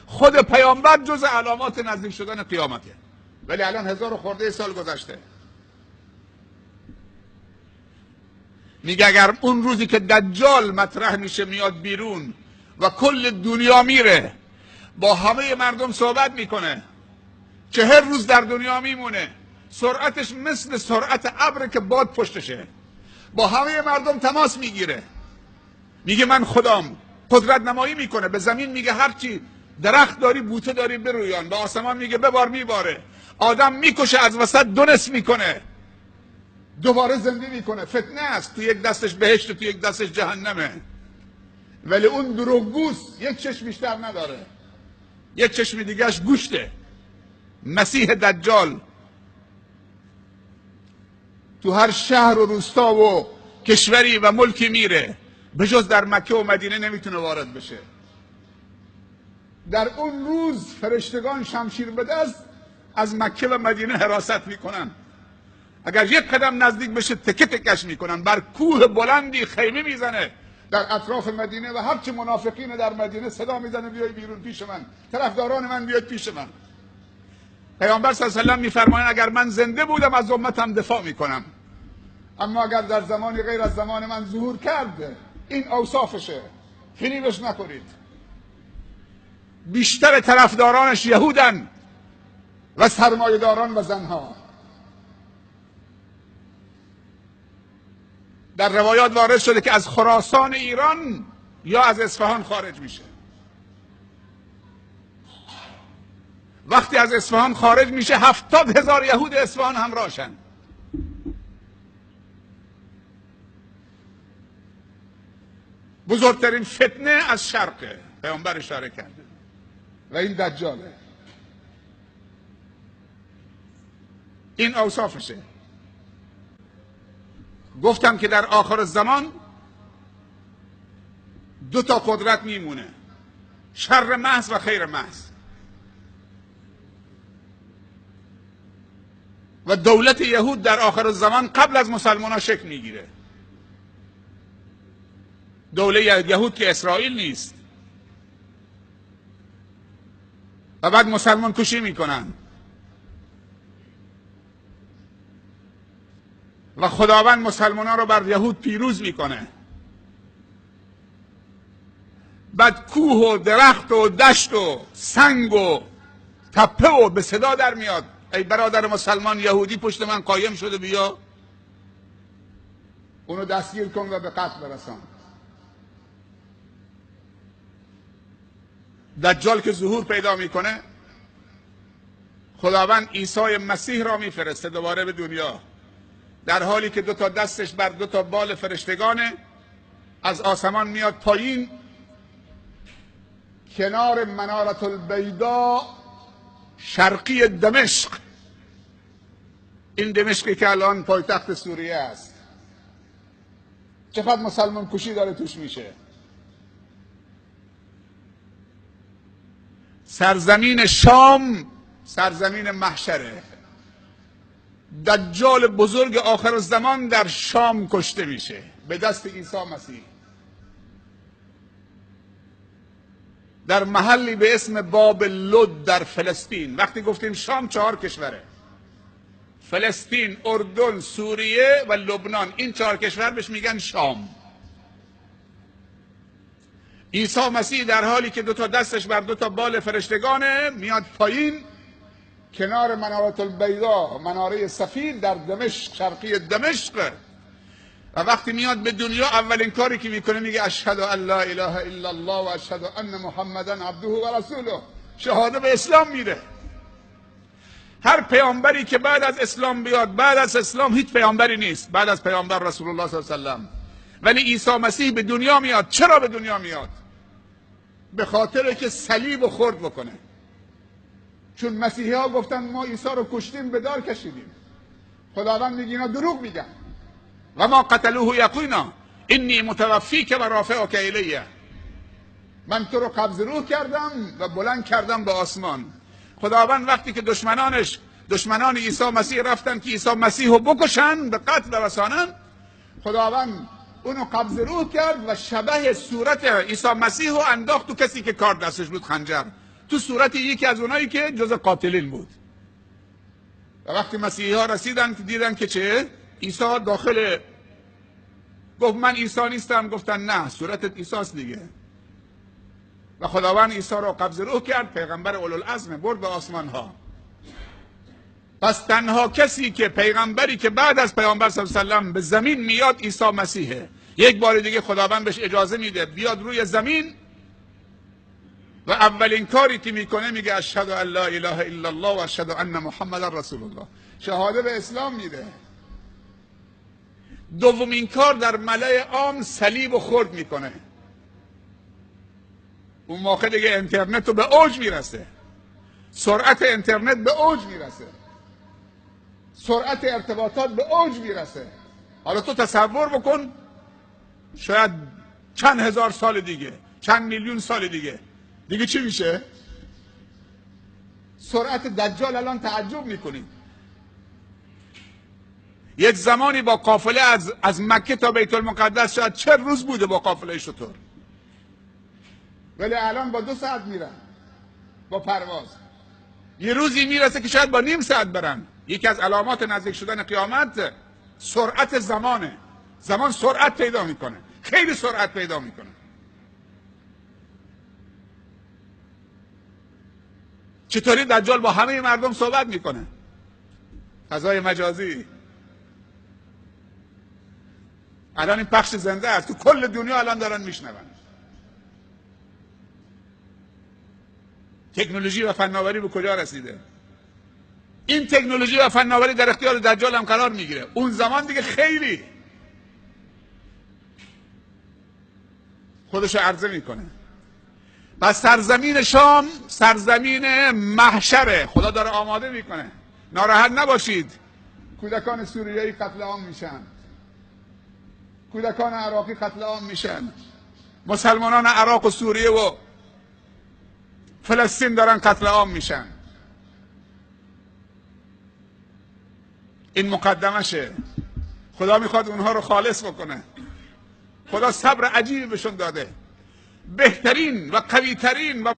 خود پیامبر جز علامات نزدیک شدن قیامته، ولی الان 1000 خورده سال گذشته. میگه اگر اون روزی که دجال مطرح میشه میاد بیرون و کل دنیا میره با همه مردم صحبت میکنه، 40 روز در دنیا میمونه، سرعتش مثل سرعت ابر که باد پشتشه، با همه مردم تماس میگیره، میگه من خدام، قدرت نمایی میکنه، به زمین میگه هرچی درخت داری بوته داری برویان، به آسمان میگه ببار میباره، آدم میکشه از وسط دو نصف میکنه، دوباره زنده میکنه. فتنه است، تو یک دستش بهشت و تو یک دستش جهنمه. ولی اون دروغگوست یک چشم بیشتر نداره، یک چشم دیگهش گوشته. مسیح دجال تو هر شهر و روستا و کشوری و ملکی میره، به جز در مکه و مدینه نمیتونه وارد بشه. در اون روز فرشتگان شمشیر به دست از مکه و مدینه حراست میکنن، اگر یک قدم نزدیک بشه تکه تکش میکنن، بر کوه بلندی خیمه میزنه در اطراف مدینه و هرچی منافقین در مدینه صدا میزنه بیای بیرون پیش من، طرفداران من بیاید پیش من. پیامبر صلی الله علیه و آله میفرمایند اگر من زنده بودم از امتم دفاع میکنم، اما اگر در زمانی غیر از زمان من ظهور کرد، این اوصافشه، فریبش نکنید. بیشتر طرفدارانش یهودن و سرمایه‌داران و زنها. در روایات وارد شده که از خراسان ایران یا از اصفهان خارج میشه. وقتی از اصفهان خارج میشه 70,000 یهود اصفهان همراهشن. بزرگترین فتنه از شرقه، پیامبر اشاره کرده، و این دجاله. این اوصافشه. گفتم که در آخر الزمان 2 تا قدرت میمونه، شر محض و خیر محض. و دولت یهود در آخر الزمان قبل از مسلمان ها شکل میگیره. دولت یهود که اسرائیل نیست. و بعد مسلمان کشی میکنن و خداوند مسلمان ها رو بر یهود پیروز میکنه. بعد کوه و درخت و دشت و سنگ و تپه و به صدا در میاد ای برادر مسلمان یهودی پشت من قایم شده، بیا اونو دستگیر کن و به قتل برسان. دجال که ظهور پیدا میکنه، خداوند عیسی مسیح را میفرسته دوباره به دنیا، در حالی که 2 تا دستش بر 2 تا بال فرشتگانه، از آسمان میاد پایین، کنار منارة البیضاء شرقی دمشق. این دمشقی که الان پایتخت سوریه است. چقدر مسلمان کشی داره توش میشه. سرزمین شام سرزمین محشره. دجال بزرگ آخر الزمان در شام کشته میشه به دست عیسی مسیح، در محلی به اسم باب لد در فلسطین. وقتی گفتیم شام 4 کشوره، فلسطین، اردن، سوریه و لبنان، این 4 کشور بهش میگن شام. عیسی مسیح در حالی که 2 تا دستش بر 2 تا بال فرشتگانه میاد پایین، کنار منارة البیضاء، مناره سفید در دمشق، شرقی دمشق. و وقتی میاد به دنیا اولین کاری که میکنه میگه اشهد ان لا اله الا الله و اشهد ان محمدا عبده و رسوله. شهاده به اسلام میره. هر پیامبری که بعد از اسلام بیاد، بعد از اسلام هیچ پیامبری نیست بعد از پیامبر رسول الله صلی الله علیه و سلم. ولی عیسی مسیح به دنیا میاد. چرا به دنیا میاد؟ به خاطر که صلیب رو خرد بکنه. چون مسیحی ها گفتن ما عیسی رو کشتیم به دار کشیدیم. خداوند میگه اینا دروغ میگن. و ما قتلوه یقینا انی متوفیک و رافعک الیه. من تو رو قبض روح کردم و بلند کردم به آسمان. خداوند وقتی که دشمنان عیسی مسیح رفتن که عیسی مسیح رو بکشن، به قتل برسانن، خداوند اونو قبض روح کرد و شبه صورت عیسی مسیح رو انداخت تو کسی که کار دستش بود، خنجر. تو صورت یکی از اونایی که جز قاتلین بود. و وقتی مسیحی ها رسیدن که دیدن که چه؟ عیسی داخل، گفت من عیسی نیستم. گفتن نه، صورتت عیسی است دیگه. و خداوند عیسی را قبض روح کرد، پیغمبر اولوالعزم، برد به آسمان ها. پس تنها کسی که پیغمبری که بعد از پیامبر صلی الله علیه و سلم به زمین میاد عیسی مسیحه. یک بار دیگه خداوند بهش اجازه میده بیاد روی زمین و اولین کاری که میکنه میگه اشهد ان لا اله الا الله و اشهد ان محمد رسول الله، شهاده به اسلام میده. دومین کار در ملأ عام صلیب و خرد میکنه. اون موقع دیگه اینترنت رو به اوج میرسه، سرعت اینترنت به اوج میرسه، سرعت ارتباطات به اوج میرسه. حالا تو تصور بکن شاید چند هزار سال دیگه، چند میلیون سال دیگه چی میشه؟ سرعت دجال الان تعجب میکنید. یک زمانی با قافله از مکه تا بیت المقدس شاید 40 روز بوده با قافله شتر، ولی الان با 2 ساعت میرن با پرواز. یه روزی میرسه که شاید با نیم ساعت برن. یکی از علامات نزدیک شدن قیامت سرعت زمانه. زمان سرعت پیدا میکنه، خیلی سرعت پیدا میکنه. چطوری دجال با همه مردم صحبت میکنه؟ فضای مجازی. الان این پخش زنده است، تو کل دنیا الان دارن میشنون. تکنولوژی و فناوری به کجا رسیده؟ این تکنولوژی و فناوری در اختیار دجال هم قرار میگیره. اون زمان دیگه خیلی خودشو عرضه میکنه. پس سرزمین شام سرزمین محشره، خدا داره آماده میکنه. ناراحت نباشید، کودکان سوریایی قتل عام میشن، کودکان عراقی قتل عام میشن، مسلمانان عراق و سوریه و فلسطین دارن قتل عام میشن. این مقدمشه. خدا میخواد اونها رو خالص بکنه. خدا صبر عجیبی بهشون داده. بهترین و قویترین و